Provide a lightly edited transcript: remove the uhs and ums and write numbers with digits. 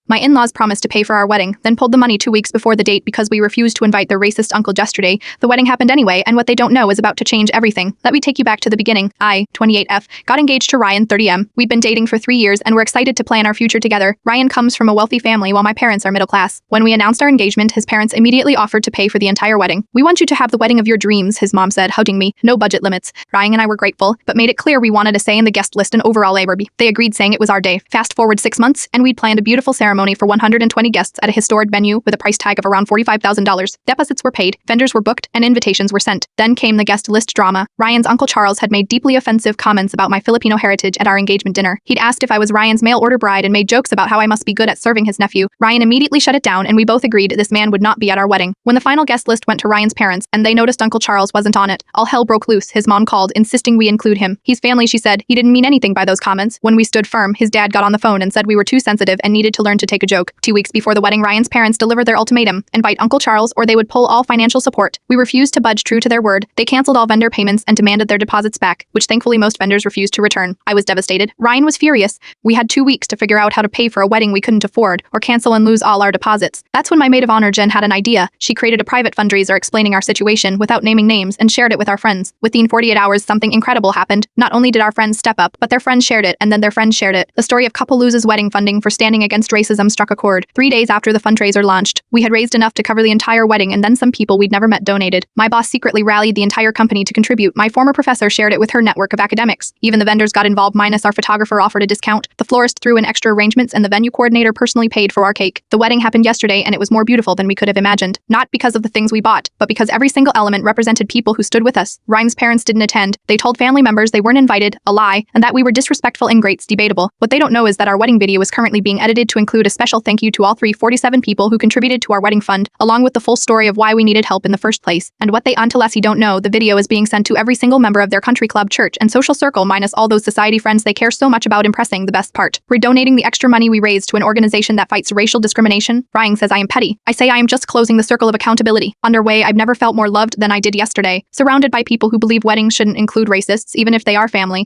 My in-laws promised to pay for our wedding, then pulled the money 2 weeks before the date because we refused to invite their racist uncle yesterday. The wedding happened anyway, and what they don't know is about to change everything. Let me take you back to the beginning. I, 28F, got engaged to Ryan, 30M. We'd been dating for 3 years and we're excited to plan our future together. Ryan comes from a wealthy family while my parents are middle class. When we announced our engagement, his parents immediately offered to pay for the entire wedding. We want you to have the wedding of your dreams, his mom said, hugging me. No budget limits. Ryan and I were grateful, but made it clear we wanted a say in the guest list and overall ARB. They agreed, saying it was our day. Fast forward 6 months, and we'd planned a beautiful ceremony for 120 guests at a historic venue with a price tag of around $45,000. Deposits were paid, vendors were booked, and invitations were sent. Then came the guest list drama. Ryan's uncle Charles had made deeply offensive comments about my Filipino heritage at our engagement dinner. He'd asked if I was Ryan's mail-order bride and made jokes about how I must be good at serving his nephew. Ryan immediately shut it down, and we both agreed this man would not be at our wedding. When the final guest list went to Ryan's parents, and they noticed Uncle Charles wasn't on it, all hell broke loose. His mom called, insisting we include him. He's family, she said. He didn't mean anything by those comments. When we stood firm, his dad got on the phone and said we were too sensitive and needed to learn to take a joke. 2 weeks before the wedding, Ryan's parents delivered their ultimatum: invite Uncle Charles or they would pull all financial support. We refused to budge, true to their word. They canceled all vendor payments and demanded their deposits back, which thankfully most vendors refused to return. I was devastated. Ryan was furious. We had 2 weeks to figure out how to pay for a wedding we couldn't afford, or cancel and lose all our deposits. That's when my maid of honor Jen had an idea. She created a private fundraiser explaining our situation without naming names and shared it with our friends. Within 48 hours, something incredible happened. Not only did our friends step up, but their friends shared it, and then their friends shared it. The story of couple loses wedding funding for standing against racism struck a chord. 3 days after the fundraiser launched, we had raised enough to cover the entire wedding, and then some people we'd never met donated. My boss secretly rallied the entire company to contribute. My former professor shared it with her network of academics. Even the vendors got involved, minus our photographer offered a discount. The florist threw in extra arrangements, and the venue coordinator personally paid for our cake. The wedding happened yesterday, and it was more beautiful than we could have imagined. Not because of the things we bought, but because every single element represented people who stood with us. Ryan's parents didn't attend. They told family members they weren't invited, a lie, and that we were disrespectful and great's debatable. What they don't know is that our wedding video is currently being edited to include a special thank you to all 347 people who contributed to our wedding fund, along with the full story of why we needed help in the first place. And what they until don't know, the video is being sent to every single member of their country club, church, and social circle, minus all those society friends they care so much about impressing. The best part: we're donating the extra money we raised to an organization that fights racial discrimination. Ryan says I am petty. I say I am just closing the circle of accountability. Underway, I've never felt more loved than I did yesterday, surrounded by people who believe weddings shouldn't include racists, even if they are family.